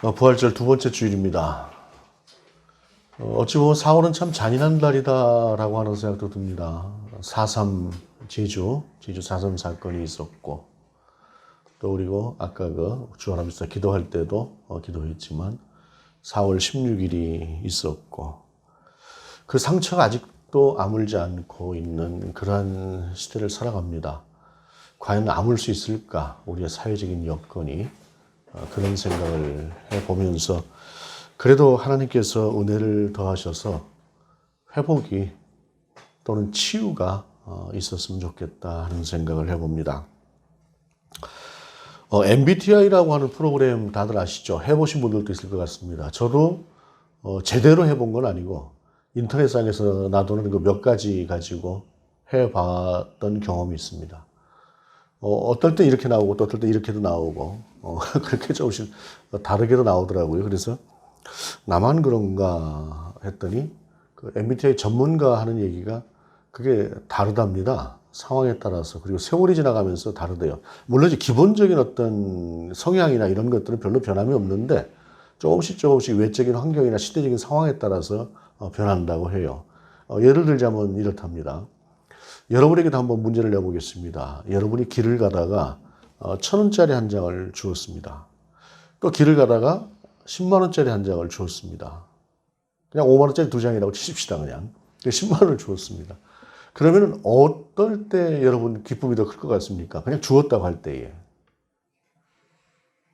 부활절 두 번째 주일입니다. 어찌 보면 4월은 참 잔인한 달이다라고 하는 생각도 듭니다. 4.3 제주 4.3 사건이 있었고, 또 그리고 아까 주하나님께서 기도할 때도 기도했지만 4월 16일이 있었고, 그 상처가 아직도 아물지 않고 있는 그러한 시대를 살아갑니다. 과연 아물 수 있을까? 우리의 사회적인 여건이 그런 생각을 해보면서, 그래도 하나님께서 은혜를 더하셔서 회복이 또는 치유가 있었으면 좋겠다 하는 생각을 해봅니다. MBTI라고 하는 프로그램 다들 아시죠? 해보신 분들도 있을 것 같습니다. 저도 제대로 해본 건 아니고 인터넷상에서 놔두는 그 몇 가지 가지고 해봤던 경험이 있습니다. 어떨 때 이렇게 나오고 또 어떨 때 이렇게도 나오고 그렇게 조금씩 다르게도 나오더라고요. 그래서 나만 그런가 했더니 그 MBTI 전문가 하는 얘기가 그게 다르답니다. 상황에 따라서. 그리고 세월이 지나가면서 다르대요. 물론 이제 기본적인 어떤 성향이나 이런 것들은 별로 변함이 없는데 조금씩 외적인 환경이나 시대적인 상황에 따라서 변한다고 해요. 예를 들자면 이렇답니다. 여러분에게도 한번 문제를 내보겠습니다. 여러분이 길을 가다가 1,000원짜리 한 장을 주었습니다. 또 길을 가다가 10만 원짜리 한 장을 주었습니다. 그냥 5만 원짜리 두 장이라고 치십시다. 그냥 10만 원을 주었습니다. 그러면 어떨 때 여러분 기쁨이 더 클 것 같습니까? 그냥 주었다고 할 때에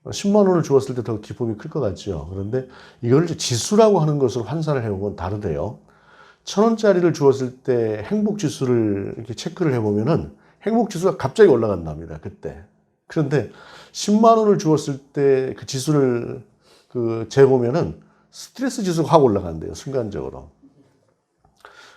10만 원을 주었을 때 더 기쁨이 클 것 같죠. 그런데 이걸 지수라고 하는 것으로 환산을 해보면 다르대요. 1,000원짜리를 주었을 때 행복지수를 이렇게 체크를 해보면은 행복지수가 갑자기 올라간답니다. 그때. 그런데 10만 원을 주었을 때 그 지수를 재보면은 스트레스 지수가 확 올라간대요. 순간적으로.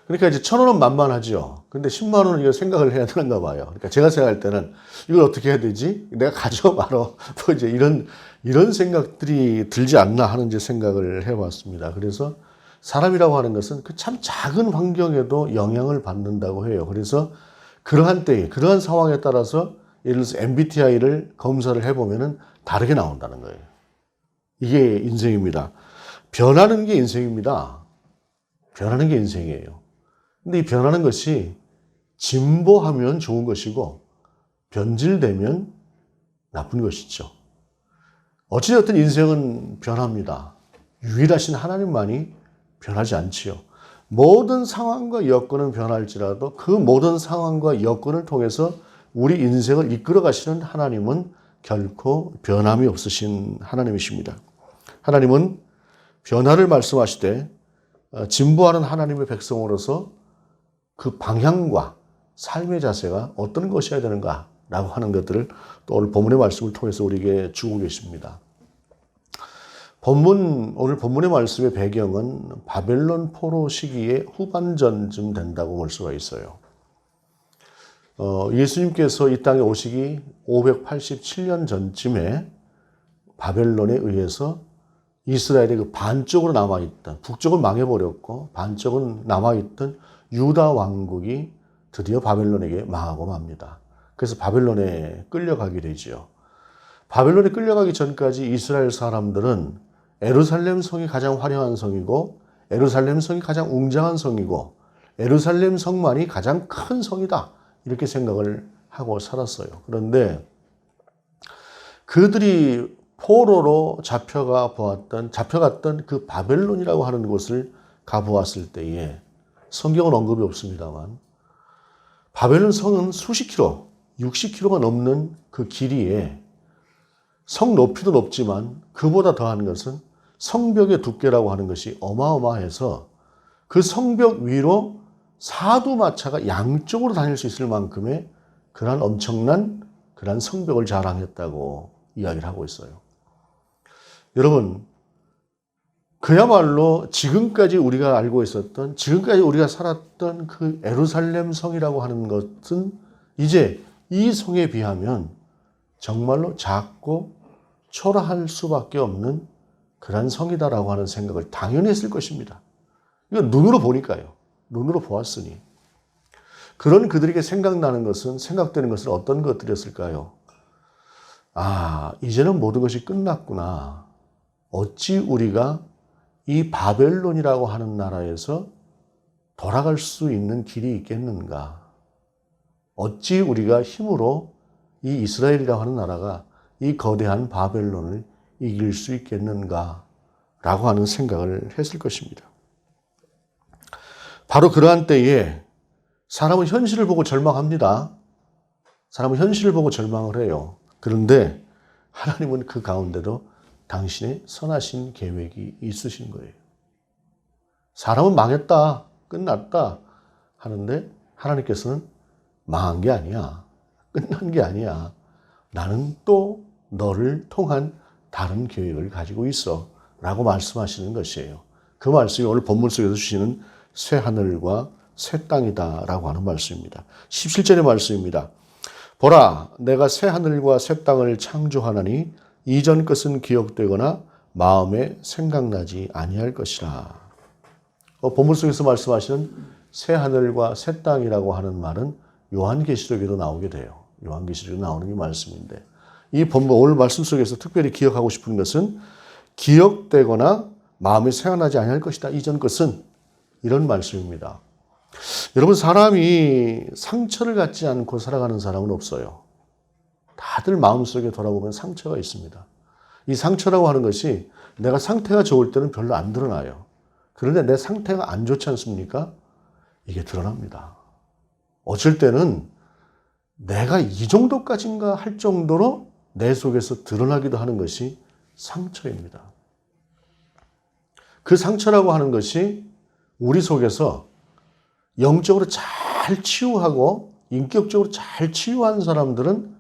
그러니까 이제 1,000원은 만만하죠. 근데 10만 원은 이거 생각을 해야 되는가 봐요. 그러니까 제가 생각할 때는 이걸 어떻게 해야 되지? 내가 가져 말어. 뭐 이제 이런 생각들이 들지 않나 하는 이제 생각을 해봤습니다. 그래서 사람이라고 하는 것은 그 참 작은 환경에도 영향을 받는다고 해요. 그래서 그러한 때에, 그러한 상황에 따라서 예를 들어서 MBTI를 검사를 해보면은 다르게 나온다는 거예요. 이게 인생입니다. 변하는 게 인생입니다. 변하는 게 인생이에요. 근데 이 변하는 것이 진보하면 좋은 것이고 변질되면 나쁜 것이죠. 어찌되었든 인생은 변합니다. 유일하신 하나님만이 변하지 않지요. 모든 상황과 여건은 변할지라도 그 모든 상황과 여건을 통해서 우리 인생을 이끌어 가시는 하나님은 결코 변함이 없으신 하나님이십니다. 하나님은 변화를 말씀하시되 진보하는 하나님의 백성으로서 그 방향과 삶의 자세가 어떤 것이어야 되는가라고 하는 것들을 또 오늘 본문의 말씀을 통해서 우리에게 주고 계십니다. 오늘 본문의 말씀의 배경은 바벨론 포로 시기의 후반전쯤 된다고 볼 수가 있어요. 예수님께서 이 땅에 오시기 587년 전쯤에 바벨론에 의해서 이스라엘의 그 반쪽으로 남아있던, 북쪽은 망해버렸고 반쪽은 남아있던 유다 왕국이 드디어 바벨론에게 망하고 맙니다. 그래서 바벨론에 끌려가게 되죠. 바벨론에 끌려가기 전까지 이스라엘 사람들은 예루살렘 성이 가장 화려한 성이고 예루살렘 성이 가장 웅장한 성이고 예루살렘 성만이 가장 큰 성이다. 이렇게 생각을 하고 살았어요. 그런데 그들이 포로로 잡혀갔던 그 바벨론이라고 하는 곳을 가보았을 때에 성경은 언급이 없습니다만 바벨론 성은 수십 킬로, 60킬로가 넘는 그 길이에 성 높이도 높지만 그보다 더한 것은 성벽의 두께라고 하는 것이 어마어마해서 그 성벽 위로 사두마차가 양쪽으로 다닐 수 있을 만큼의 그러한 엄청난 그러한 성벽을 자랑했다고 이야기를 하고 있어요. 여러분, 그야말로 지금까지 우리가 알고 있었던, 지금까지 우리가 살았던 그 예루살렘 성이라고 하는 것은 이제 이 성에 비하면 정말로 작고 초라할 수밖에 없는 그런 성이다라고 하는 생각을 당연히 했을 것입니다. 이건 눈으로 보니까요. 눈으로 보았으니. 그런 그들에게 생각되는 것은 어떤 것들이었을까요? 이제는 모든 것이 끝났구나. 어찌 우리가 이 바벨론이라고 하는 나라에서 돌아갈 수 있는 길이 있겠는가? 어찌 우리가 힘으로 이 이스라엘이라고 하는 나라가 이 거대한 바벨론을 이길 수 있겠는가? 라고 하는 생각을 했을 것입니다. 바로 그러한 때에 사람은 현실을 보고 절망합니다. 사람은 현실을 보고 절망을 해요. 그런데 하나님은 그 가운데도 당신의 선하신 계획이 있으신 거예요. 사람은 망했다, 끝났다 하는데 하나님께서는 망한 게 아니야. 끝난 게 아니야. 나는 또 너를 통한 다른 계획을 가지고 있어. 라고 말씀하시는 것이에요. 그 말씀이 오늘 본문 속에서 주시는 새 하늘과 새 땅이다 라고 하는 말씀입니다. 17절의 말씀입니다. 보라, 내가 새 하늘과 새 땅을 창조하나니 이전 것은 기억되거나 마음에 생각나지 아니할 것이라. 본문 속에서 말씀하시는 새 하늘과 새 땅이라고 하는 말은 요한계시록에도 나오게 돼요. 요한계시록에 나오는 이 말씀인데 이 본문 오늘 말씀 속에서 특별히 기억하고 싶은 것은 기억되거나 마음에 생각나지 아니할 것이다. 이전 것은 이런 말씀입니다. 여러분 사람이 상처를 갖지 않고 살아가는 사람은 없어요. 다들 마음속에 돌아보면 상처가 있습니다. 이 상처라고 하는 것이 내가 상태가 좋을 때는 별로 안 드러나요. 그런데 내 상태가 안 좋지 않습니까? 이게 드러납니다. 어쩔 때는 내가 이 정도까지인가 할 정도로 내 속에서 드러나기도 하는 것이 상처입니다. 그 상처라고 하는 것이 우리 속에서 영적으로 잘 치유하고 인격적으로 잘 치유한 사람들은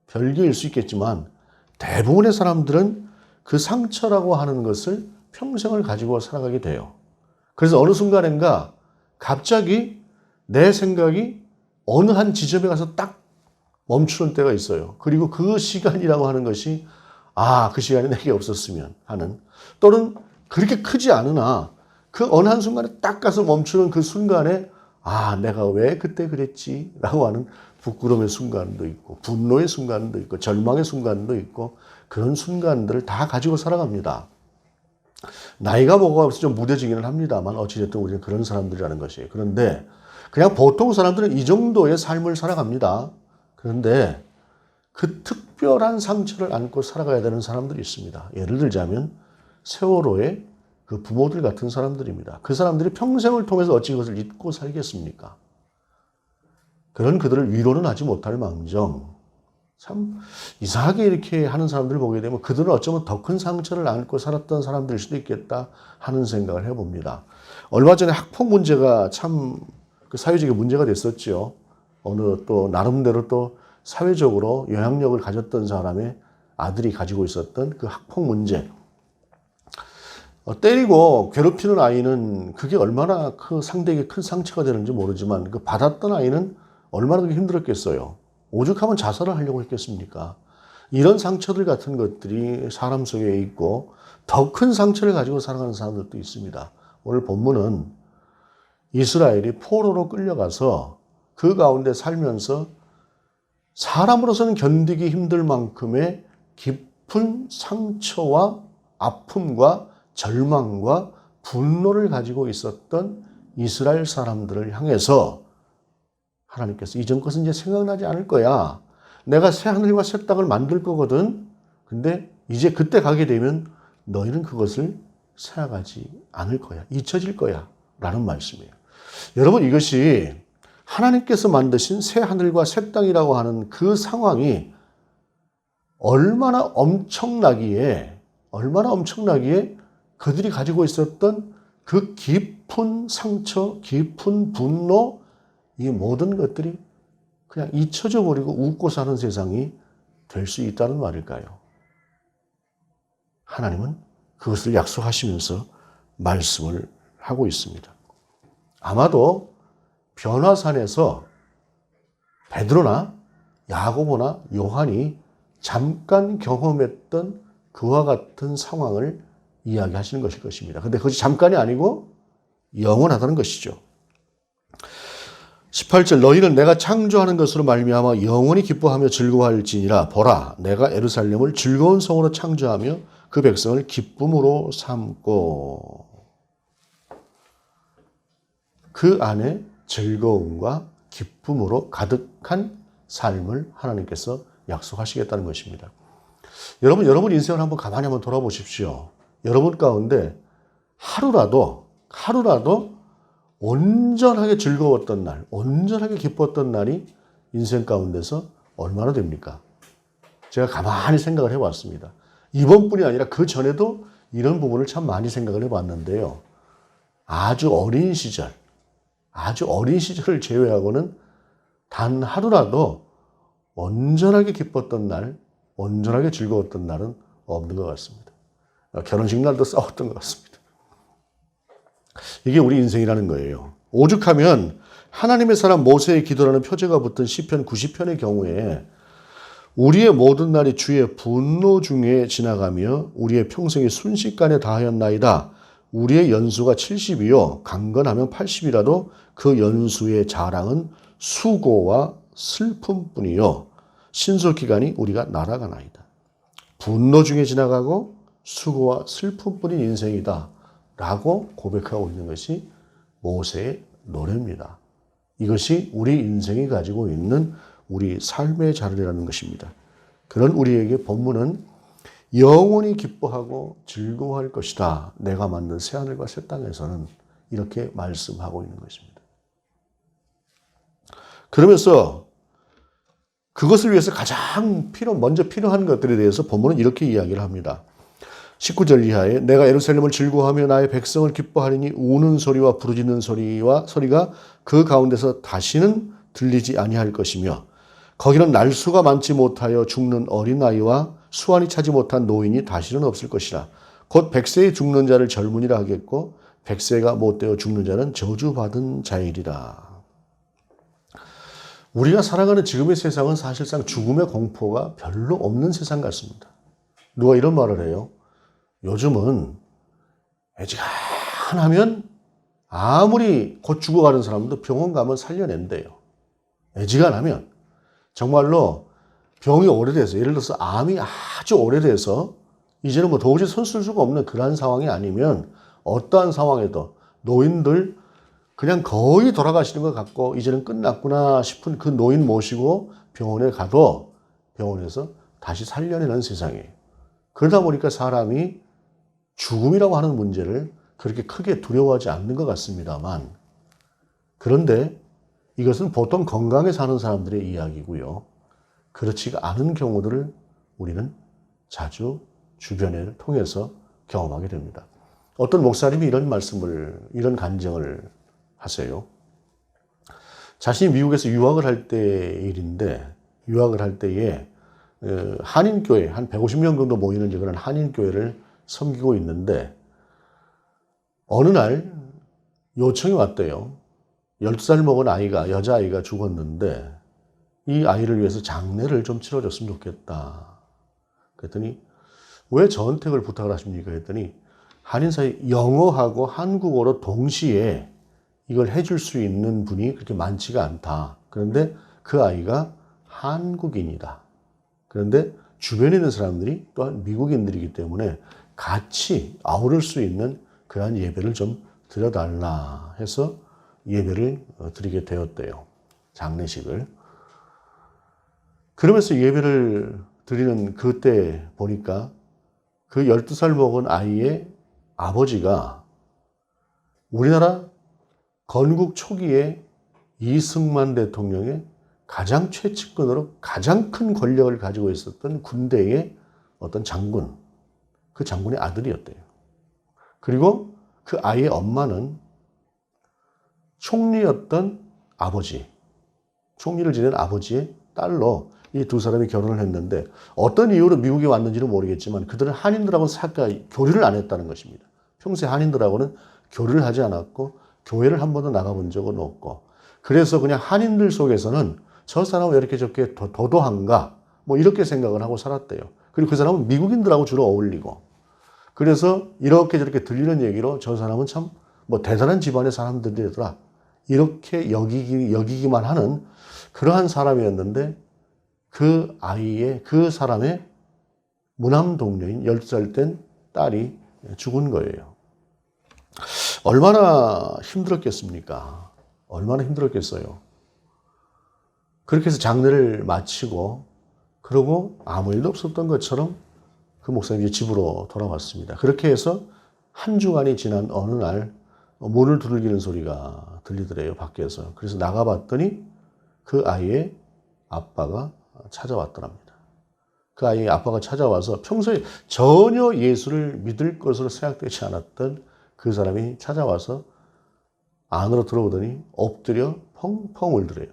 별개일 수 있겠지만 대부분의 사람들은 그 상처라고 하는 것을 평생을 가지고 살아가게 돼요. 그래서 어느 순간인가 갑자기 내 생각이 어느 한 지점에 가서 딱 멈추는 때가 있어요. 그리고 그 시간이라고 하는 것이 그 시간이 내게 없었으면 하는 또는 그렇게 크지 않으나 그 어느 한 순간에 딱 가서 멈추는 그 순간에 내가 왜 그때 그랬지? 라고 하는 부끄러움의 순간도 있고 분노의 순간도 있고 절망의 순간도 있고 그런 순간들을 다 가지고 살아갑니다. 나이가 먹어서 좀 무뎌지기는 합니다만 어찌됐든 우리는 그런 사람들이라는 것이에요. 그런데 그냥 보통 사람들은 이 정도의 삶을 살아갑니다. 그런데 그 특별한 상처를 안고 살아가야 되는 사람들이 있습니다. 예를 들자면 세월호의 그 부모들 같은 사람들입니다. 그 사람들이 평생을 통해서 어찌 그것을 잊고 살겠습니까? 그런 그들을 위로는 하지 못할 망정 참 이상하게 이렇게 하는 사람들을 보게 되면 그들은 어쩌면 더 큰 상처를 안고 살았던 사람들일 수도 있겠다 하는 생각을 해봅니다. 얼마 전에 학폭 문제가 참 그 사회적인 문제가 됐었죠. 어느 또 나름대로 또 사회적으로 영향력을 가졌던 사람의 아들이 가지고 있었던 그 학폭 문제. 때리고 괴롭히는 아이는 그게 얼마나 그 상대에게 큰 상처가 되는지 모르지만 그 받았던 아이는 얼마나 그게 힘들었겠어요. 오죽하면 자살을 하려고 했겠습니까? 이런 상처들 같은 것들이 사람 속에 있고 더 큰 상처를 가지고 살아가는 사람들도 있습니다. 오늘 본문은 이스라엘이 포로로 끌려가서 그 가운데 살면서 사람으로서는 견디기 힘들 만큼의 깊은 상처와 아픔과 절망과 분노를 가지고 있었던 이스라엘 사람들을 향해서 하나님께서 이전 것은 이제 생각나지 않을 거야. 내가 새 하늘과 새 땅을 만들 거거든. 근데 이제 그때 가게 되면 너희는 그것을 생각하지 않을 거야. 잊혀질 거야. 라는 말씀이에요. 여러분 이것이 하나님께서 만드신 새 하늘과 새 땅이라고 하는 그 상황이 얼마나 엄청나기에 그들이 가지고 있었던 그 깊은 상처, 깊은 분노, 이 모든 것들이 그냥 잊혀져 버리고 웃고 사는 세상이 될 수 있다는 말일까요? 하나님은 그것을 약속하시면서 말씀을 하고 있습니다. 아마도 변화산에서 베드로나 야고보나 요한이 잠깐 경험했던 그와 같은 상황을 이야기하시는 것일 것입니다. 그런데 그것이 잠깐이 아니고 영원하다는 것이죠. 18절 너희는 내가 창조하는 것으로 말미암아 영원히 기뻐하며 즐거워할지니라 보라 내가 예루살렘을 즐거운 성으로 창조하며 그 백성을 기쁨으로 삼고 그 안에 즐거움과 기쁨으로 가득한 삶을 하나님께서 약속하시겠다는 것입니다. 여러분 인생을 한번 가만히 한번 돌아보십시오. 여러분 가운데 하루라도 온전하게 즐거웠던 날, 온전하게 기뻤던 날이 인생 가운데서 얼마나 됩니까? 제가 가만히 생각을 해봤습니다. 이번뿐이 아니라 그 전에도 이런 부분을 참 많이 생각을 해봤는데요. 아주 어린 시절을 제외하고는 단 하루라도 온전하게 기뻤던 날, 온전하게 즐거웠던 날은 없는 것 같습니다. 결혼식 날도 싸웠던 것 같습니다. 이게 우리 인생이라는 거예요. 오죽하면 하나님의 사람 모세의 기도라는 표제가 붙은 시편 90편의 경우에 우리의 모든 날이 주의 분노 중에 지나가며 우리의 평생이 순식간에 다하였나이다. 우리의 연수가 70이요 강건하면 80이라도 그 연수의 자랑은 수고와 슬픔뿐이요 신속기간이 우리가 날아가나이다. 분노 중에 지나가고 수고와 슬픔뿐인 인생이다 라고 고백하고 있는 것이 모세의 노래입니다. 이것이 우리 인생이 가지고 있는 우리 삶의 자료라는 것입니다. 그런 우리에게 본문은 영원히 기뻐하고 즐거워할 것이다. 내가 만든 새하늘과 새 땅에서는 이렇게 말씀하고 있는 것입니다. 그러면서 그것을 위해서 가장 먼저 필요한 것들에 대해서 본문은 이렇게 이야기를 합니다. 19절 이하에 내가 예루살렘을 즐거워하며 나의 백성을 기뻐하리니 우는 소리와 부르짖는 소리가 그 가운데서 다시는 들리지 아니할 것이며 거기는 날수가 많지 못하여 죽는 어린아이와 수완이 차지 못한 노인이 다시는 없을 것이라. 곧 100세에 죽는 자를 젊은이라 하겠고 100세가 못되어 죽는 자는 저주받은 자이리라. 우리가 살아가는 지금의 세상은 사실상 죽음의 공포가 별로 없는 세상 같습니다. 누가 이런 말을 해요? 요즘은 애지간하면 아무리 곧 죽어가는 사람도 병원 가면 살려낸대요. 애지간하면 정말로 병이 오래돼서 예를 들어서 암이 아주 오래돼서 이제는 뭐 도저히 손 쓸 수가 없는 그런 상황이 아니면 어떠한 상황에도 노인들 그냥 거의 돌아가시는 것 같고 이제는 끝났구나 싶은 그 노인 모시고 병원에 가도 병원에서 다시 살려내는 세상이에요. 그러다 보니까 사람이 죽음이라고 하는 문제를 그렇게 크게 두려워하지 않는 것 같습니다만 그런데 이것은 보통 건강에 사는 사람들의 이야기고요. 그렇지가 않은 경우들을 우리는 자주 주변을 통해서 경험하게 됩니다. 어떤 목사님이 이런 간증을 하세요. 자신이 미국에서 유학을 할 때의 일인데 유학을 할 때에 한인교회 한 150명 정도 모이는 그런 한인교회를 섬기고 있는데 어느 날 요청이 왔대요. 12살 먹은 아이가 여자아이가 죽었는데 이 아이를 위해서 장례를 좀 치러줬으면 좋겠다. 그랬더니 왜 저한테 부탁을 하십니까? 했더니 한인사회 영어하고 한국어로 동시에 이걸 해줄 수 있는 분이 그렇게 많지가 않다. 그런데 그 아이가 한국인이다. 그런데 주변에 있는 사람들이 또한 미국인들이기 때문에 같이 아우를 수 있는 그러한 예배를 좀 드려달라 해서 예배를 드리게 되었대요. 장례식을. 그러면서 예배를 드리는 그때 보니까 그 12살 먹은 아이의 아버지가 우리나라 건국 초기에 이승만 대통령의 가장 최측근으로 가장 큰 권력을 가지고 있었던 군대의 어떤 장군, 그 장군의 아들이었대요. 그리고 그 아이의 엄마는 총리였던 총리를 지낸 아버지의 딸로 이 두 사람이 결혼을 했는데 어떤 이유로 미국에 왔는지는 모르겠지만 그들은 한인들하고는 교류를 안 했다는 것입니다. 평소에 한인들하고는 교류를 하지 않았고 교회를 한 번도 나가본 적은 없고 그래서 그냥 한인들 속에서는 저 사람은 왜 이렇게 저렇게 도도한가 뭐 이렇게 생각을 하고 살았대요. 그리고 그 사람은 미국인들하고 주로 어울리고 그래서 이렇게 저렇게 들리는 얘기로 저 사람은 참 뭐 대단한 집안의 사람들이더라 이렇게 여기기만 하는 그러한 사람이었는데 그 사람의 무남 동료인 10살 된 딸이 죽은 거예요. 얼마나 힘들었겠습니까? 얼마나 힘들었겠어요. 그렇게 해서 장례를 마치고 그러고 아무 일도 없었던 것처럼 그 목사님이 집으로 돌아왔습니다. 그렇게 해서 한 주간이 지난 어느 날 문을 두들기는 소리가 들리더래요, 밖에서. 그래서 나가봤더니 그 아이의 아빠가 찾아왔더랍니다. 그 아이의 아빠가 찾아와서 평소에 전혀 예수를 믿을 것으로 생각되지 않았던 그 사람이 찾아와서 안으로 들어오더니 엎드려 펑펑 울더래요.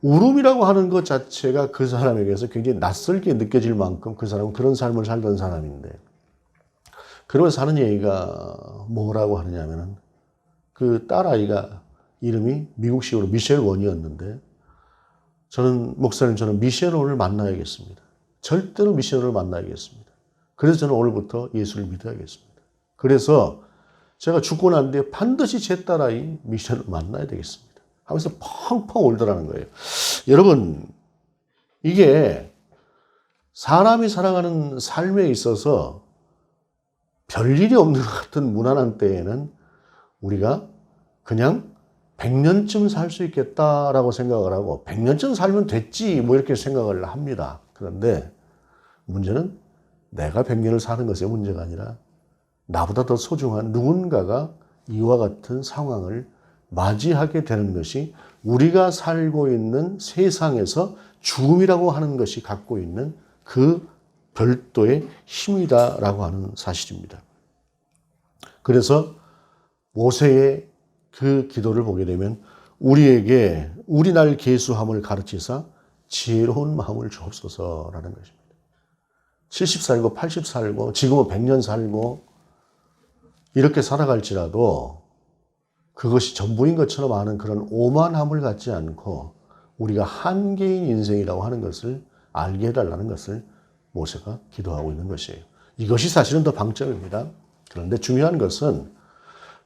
울음이라고 하는 것 자체가 그 사람에게서 굉장히 낯설게 느껴질 만큼 그 사람은 그런 삶을 살던 사람인데, 그러면서 하는 얘기가 뭐라고 하느냐면은 그 딸아이가 이름이 미국식으로 미셸 원이었는데, 저는 미셸 원을 만나야겠습니다. 절대로 미셸 원을 만나야겠습니다. 그래서 저는 오늘부터 예수를 믿어야겠습니다. 그래서 제가 죽고 난 뒤에 반드시 제 딸아이 미셸을 만나야 되겠습니다 하면서 펑펑 울더라는 거예요. 여러분, 이게 사람이 살아가는 삶에 있어서 별일이 없는 것 같은 무난한 때에는 우리가 그냥 100년쯤 살 수 있겠다라고 생각을 하고 100년쯤 살면 됐지 뭐 이렇게 생각을 합니다. 그런데 문제는 내가 100년을 사는 것의 문제가 아니라 나보다 더 소중한 누군가가 이와 같은 상황을 맞이하게 되는 것이 우리가 살고 있는 세상에서 죽음이라고 하는 것이 갖고 있는 그 별도의 힘이다라고 하는 사실입니다. 그래서 모세의 그 기도를 보게 되면 우리에게 우리 날 계수함을 가르치사 지혜로운 마음을 주옵소서라는 것입니다. 70 살고 80 살고 지금은 100년 살고 이렇게 살아갈지라도 그것이 전부인 것처럼 아는 그런 오만함을 갖지 않고 우리가 한계인 인생이라고 하는 것을 알게 해달라는 것을 모세가 기도하고 있는 것이에요. 이것이 사실은 더 방점입니다. 그런데 중요한 것은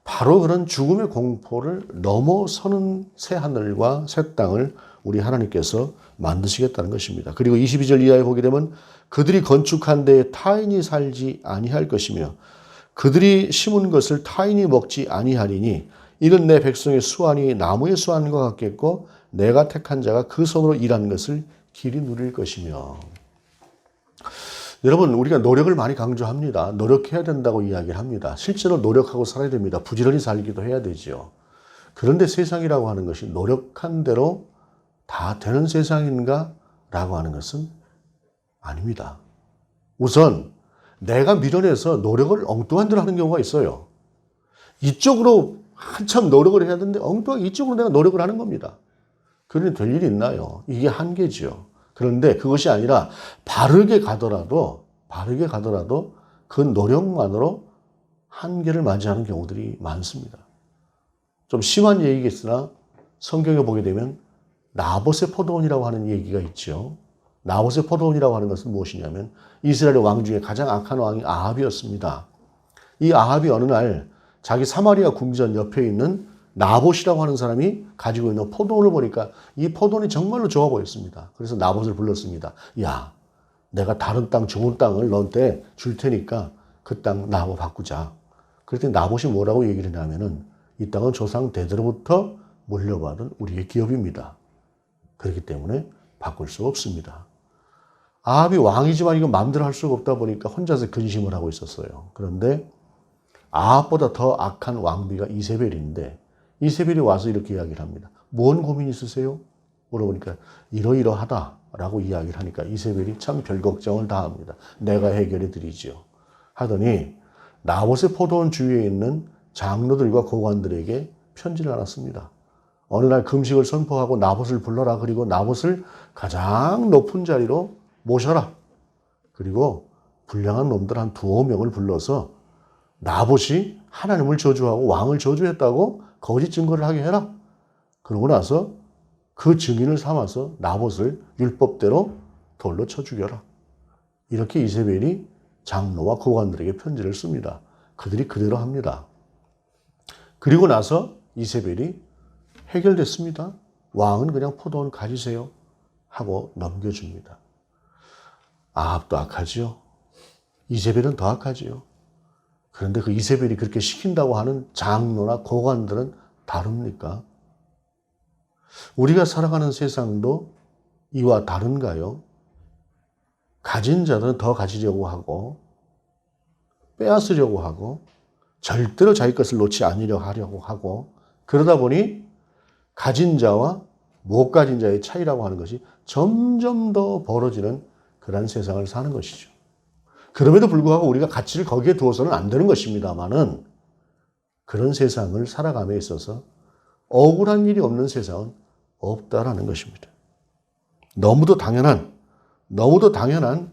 바로 그런 죽음의 공포를 넘어서는 새 하늘과 새 땅을 우리 하나님께서 만드시겠다는 것입니다. 그리고 22절 이하에 보게 되면 그들이 건축한 데에 타인이 살지 아니할 것이며 그들이 심은 것을 타인이 먹지 아니하리니 이는 내 백성의 수완이 나무의 수완과 같겠고 내가 택한 자가 그 손으로 일한 것을 길이 누릴 것이며. 여러분, 우리가 노력을 많이 강조합니다. 노력해야 된다고 이야기를 합니다. 실제로 노력하고 살아야 됩니다. 부지런히 살기도 해야 되죠. 그런데 세상이라고 하는 것이 노력한 대로 다 되는 세상인가? 라고 하는 것은 아닙니다. 우선 내가 미련해서 노력을 엉뚱한 대로 하는 경우가 있어요. 이쪽으로 한참 노력을 해야 되는데 엉뚱하게 이쪽으로 내가 노력을 하는 겁니다. 그러니 될 일이 있나요? 이게 한계죠. 그런데 그것이 아니라 바르게 가더라도 그 노력만으로 한계를 맞이하는 경우들이 많습니다. 좀 심한 얘기겠으나 성경에 보게 되면 나봇의 포도원이라고 하는 얘기가 있죠. 나봇의 포도원이라고 하는 것은 무엇이냐면 이스라엘 왕 중에 가장 악한 왕이 아합이었습니다. 이 아합이 어느 날 자기 사마리아 궁전 옆에 있는 나봇이라고 하는 사람이 가지고 있는 포도원을 보니까 이 포도원이 정말로 좋아 보였습니다. 그래서 나봇을 불렀습니다. 야, 내가 다른 땅, 좋은 땅을 너한테 줄 테니까 그 땅 나하고 바꾸자. 그랬더니 나봇이 뭐라고 얘기를 했냐면은 이 땅은 조상 대대로부터 물려받은 우리의 기업입니다. 그렇기 때문에 바꿀 수 없습니다. 아합이 왕이지만 이거 마음대로 할 수가 없다 보니까 혼자서 근심을 하고 있었어요. 그런데 아합보다 더 악한 왕비가 이세벨인데 이세벨이 와서 이렇게 이야기를 합니다. 뭔 고민 있으세요? 물어보니까 이러이러하다라고 이야기를 하니까 이세벨이 참 별 걱정을 다 합니다. 내가 해결해 드리지요. 하더니 나봇의 포도원 주위에 있는 장로들과 고관들에게 편지를 나눴습니다. 어느 날 금식을 선포하고 나봇을 불러라. 그리고 나봇을 가장 높은 자리로 모셔라. 그리고 불량한 놈들 한 2-5명을 불러서 나봇이 하나님을 저주하고 왕을 저주했다고 거짓 증거를 하게 해라. 그러고 나서 그 증인을 삼아서 나봇을 율법대로 돌로 쳐 죽여라. 이렇게 이세벨이 장로와 고관들에게 편지를 씁니다. 그들이 그대로 합니다. 그리고 나서 이세벨이 해결됐습니다. 왕은 그냥 포도원 가지세요 하고 넘겨줍니다. 아합도 악하지요. 이세벨은 더 악하지요. 그런데 그 이세벨이 그렇게 시킨다고 하는 장로나 고관들은 다릅니까? 우리가 살아가는 세상도 이와 다른가요? 가진 자들은 더 가지려고 하고 빼앗으려고 하고 절대로 자기 것을 놓지 않으려고 하고 그러다 보니 가진 자와 못 가진 자의 차이라고 하는 것이 점점 더 벌어지는 그런 세상을 사는 것이죠. 그럼에도 불구하고 우리가 가치를 거기에 두어서는 안 되는 것입니다만은 그런 세상을 살아감에 있어서 억울한 일이 없는 세상은 없다라는 것입니다. 너무도 당연한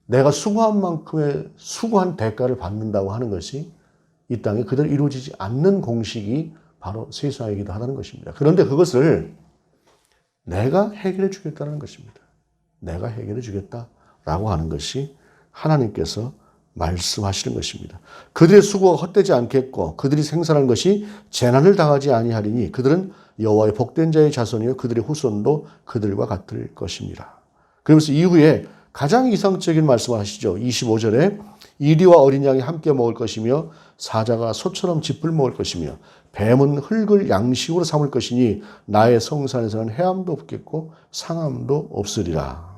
내가 수고한 만큼의 수고한 대가를 받는다고 하는 것이 이 땅에 그대로 이루어지지 않는 공식이 바로 세상이기도 하다는 것입니다. 그런데 그것을 내가 해결해 주겠다는 것입니다. 내가 해결해 주겠다라고 하는 것이 하나님께서 말씀하시는 것입니다. 그들의 수고가 헛되지 않겠고 그들이 생산한 것이 재난을 당하지 아니하리니 그들은 여호와의 복된 자의 자손이요 그들의 후손도 그들과 같을 것입니다. 그러면서 이후에 가장 이상적인 말씀을 하시죠. 25절에 이리와 어린 양이 함께 먹을 것이며 사자가 소처럼 짚을 먹을 것이며 뱀은 흙을 양식으로 삼을 것이니 나의 성산에서는 해함도 없겠고 상함도 없으리라.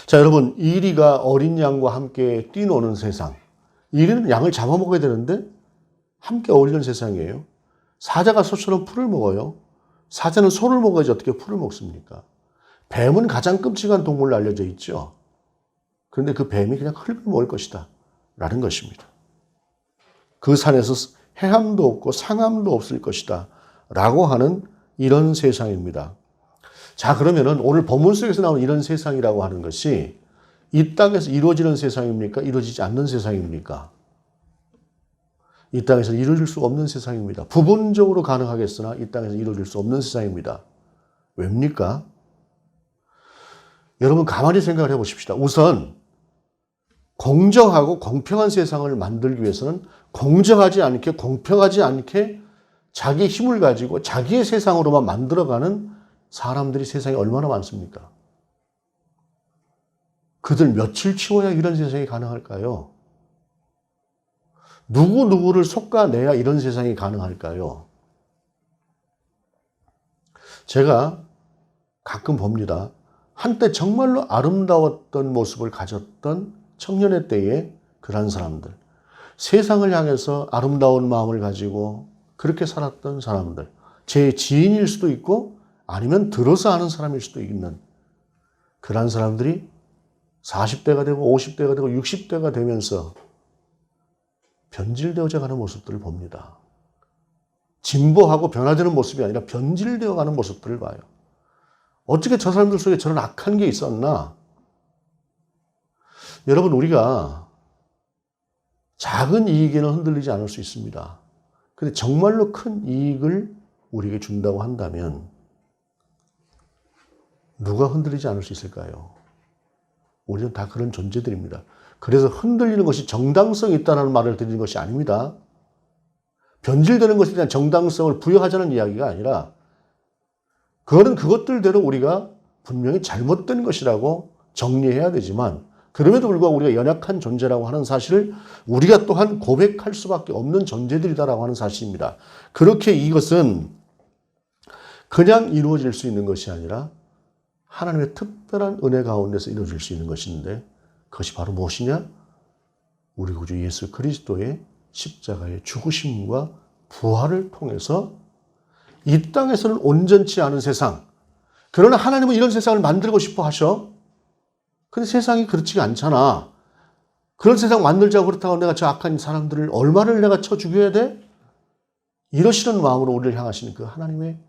자, 여러분, 이리가 어린 양과 함께 뛰노는 세상. 이리는 양을 잡아먹어야 되는데 함께 어울리는 세상이에요. 사자가 소처럼 풀을 먹어요. 사자는 소를 먹어야지 어떻게 풀을 먹습니까? 뱀은 가장 끔찍한 동물로 알려져 있죠. 그런데 그 뱀이 그냥 흙을 먹을 것이다 라는 것입니다. 그 산에서 해함도 없고 상함도 없을 것이다 라고 하는 이런 세상입니다. 자, 그러면은 오늘 본문 속에서 나오는 이런 세상이라고 하는 것이 이 땅에서 이루어지는 세상입니까? 이루어지지 않는 세상입니까? 이 땅에서 이루어질 수 없는 세상입니다. 부분적으로 가능하겠으나 이 땅에서 이루어질 수 없는 세상입니다. 왜입니까? 여러분 가만히 생각을 해보십시다. 우선 공정하고 공평한 세상을 만들기 위해서는 공정하지 않게 공평하지 않게 자기 힘을 가지고 자기의 세상으로만 만들어가는 사람들이 세상에 얼마나 많습니까? 그들 며칠 치워야 이런 세상이 가능할까요? 누구를 솎아내야 이런 세상이 가능할까요? 제가 가끔 봅니다. 한때 정말로 아름다웠던 모습을 가졌던 청년의 때에 그런 사람들, 세상을 향해서 아름다운 마음을 가지고 그렇게 살았던 사람들, 제 지인일 수도 있고 아니면 들어서 아는 사람일 수도 있는 그런 사람들이 40대가 되고 50대가 되고 60대가 되면서 변질되어져 가는 모습들을 봅니다. 진보하고 변화되는 모습이 아니라 변질되어 가는 모습들을 봐요. 어떻게 저 사람들 속에 저런 악한 게 있었나? 여러분, 우리가 작은 이익에는 흔들리지 않을 수 있습니다. 근데 정말로 큰 이익을 우리에게 준다고 한다면 누가 흔들리지 않을 수 있을까요? 우리는 다 그런 존재들입니다. 그래서 흔들리는 것이 정당성이 있다는 말을 드리는 것이 아닙니다. 변질되는 것에 대한 정당성을 부여하자는 이야기가 아니라 그거는 그것들대로 우리가 분명히 잘못된 것이라고 정리해야 되지만 그럼에도 불구하고 우리가 연약한 존재라고 하는 사실을 우리가 또한 고백할 수밖에 없는 존재들이다라고 하는 사실입니다. 그렇게 이것은 그냥 이루어질 수 있는 것이 아니라 하나님의 특별한 은혜 가운데서 이루어질 수 있는 것인데 그것이 바로 무엇이냐? 우리 구주 예수 그리스도의 십자가의 죽으심과 부활을 통해서 이 땅에서는 온전치 않은 세상, 그러나 하나님은 이런 세상을 만들고 싶어 하셔. 근데 세상이 그렇지가 않잖아. 그런 세상 만들자고 그렇다고 내가 저 악한 사람들을 얼마를 내가 쳐 죽여야 돼? 이러시는 마음으로 우리를 향하시는 그 하나님의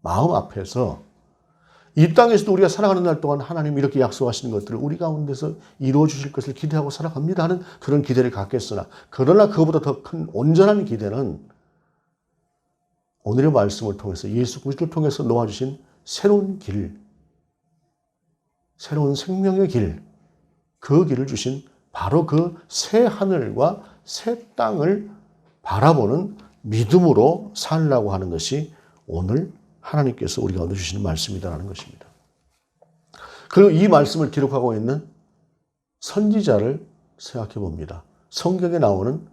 마음 앞에서 이 땅에서도 우리가 살아가는 날 동안 하나님이 이렇게 약속하시는 것들을 우리 가운데서 이루어 주실 것을 기대하고 살아갑니다 하는 그런 기대를 갖겠으나 그러나 그보다 더 큰 온전한 기대는 오늘의 말씀을 통해서 예수 그리스도를 통해서 놓아주신 새로운 길, 새로운 생명의 길, 그 길을 주신 바로 그 새 하늘과 새 땅을 바라보는 믿음으로 살라고 하는 것이 오늘 하나님께서 우리 가운데 주시는 말씀이다라는 것입니다. 그리고 이 말씀을 기록하고 있는 선지자를 생각해 봅니다. 성경에 나오는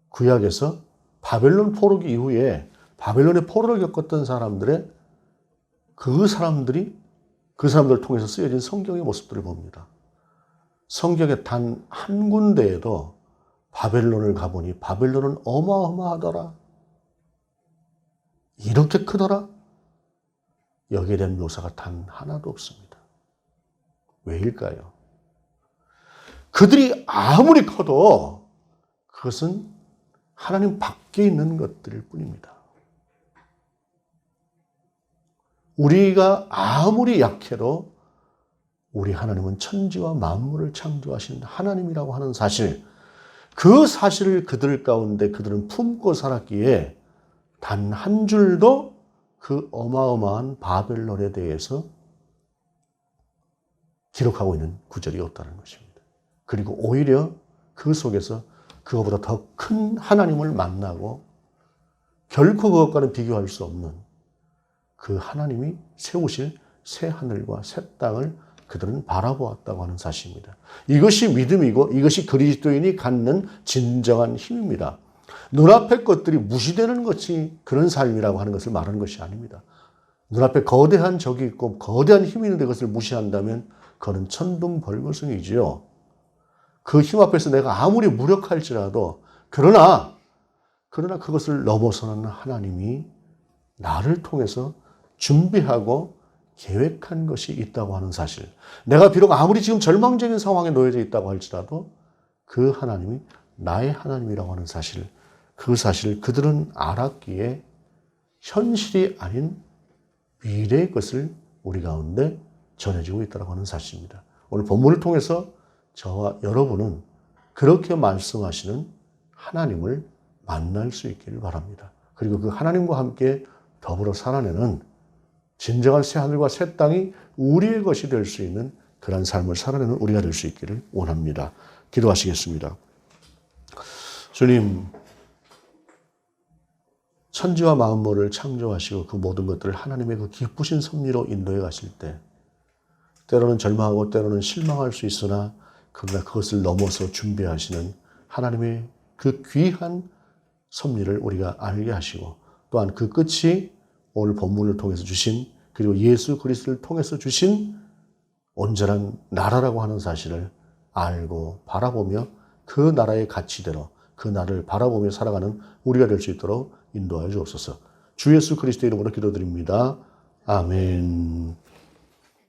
구약에서 바벨론 포로기 이후에 바벨론의 포로를 겪었던 사람들의 그 사람들을 통해서 쓰여진 성경의 모습들을 봅니다. 성경의 단 한 군데에도 바벨론을 가보니 바벨론은 어마어마하더라. 이렇게 크더라. 여기에 대한 묘사가 단 하나도 없습니다. 왜일까요? 그들이 아무리 커도 그것은 하나님 밖에 있는 것들일 뿐입니다. 우리가 아무리 약해도 우리 하나님은 천지와 만물을 창조하신 하나님이라고 하는 사실, 그 사실을 그들 가운데 그들은 품고 살았기에 단 한 줄도 그 어마어마한 바벨론에 대해서 기록하고 있는 구절이 없다는 것입니다. 그리고 오히려 그 속에서 그것보다 더 큰 하나님을 만나고 결코 그것과는 비교할 수 없는 그 하나님이 세우실 새 하늘과 새 땅을 그들은 바라보았다고 하는 사실입니다. 이것이 믿음이고 이것이 그리스도인이 갖는 진정한 힘입니다. 눈앞의 것들이 무시되는 것이 그런 삶이라고 하는 것을 말하는 것이 아닙니다. 눈앞에 거대한 적이 있고 거대한 힘이 있는데 그것을 무시한다면 그건 천둥벌거숭이지요. 그 힘 앞에서 내가 아무리 무력할지라도 그러나 그것을 넘어서는 하나님이 나를 통해서 준비하고 계획한 것이 있다고 하는 사실. 내가 비록 아무리 지금 절망적인 상황에 놓여져 있다고 할지라도 그 하나님이 나의 하나님이라고 하는 사실, 그 사실을 그들은 알았기에 현실이 아닌 미래의 것을 우리 가운데 전해지고 있다고 하는 사실입니다. 오늘 본문을 통해서 저와 여러분은 그렇게 말씀하시는 하나님을 만날 수 있기를 바랍니다. 그리고 그 하나님과 함께 더불어 살아내는 진정한 새 하늘과 새 땅이 우리의 것이 될 수 있는 그런 삶을 살아내는 우리가 될 수 있기를 원합니다. 기도하시겠습니다. 주님, 천지와 만물을 창조하시고 그 모든 것들을 하나님의 그 기쁘신 섭리로 인도해 가실 때 때로는 절망하고 때로는 실망할 수 있으나 그러나 그것을 넘어서 준비하시는 하나님의 그 귀한 섭리를 우리가 알게 하시고 또한 그 끝이 오늘 본문을 통해서 주신 그리고 예수 그리스도를 통해서 주신 온전한 나라라고 하는 사실을 알고 바라보며 그 나라의 가치대로 그 나라를 바라보며 살아가는 우리가 될 수 있도록 인도하여 주옵소서. 주 예수 그리스도의 이름으로 기도드립니다. 아멘.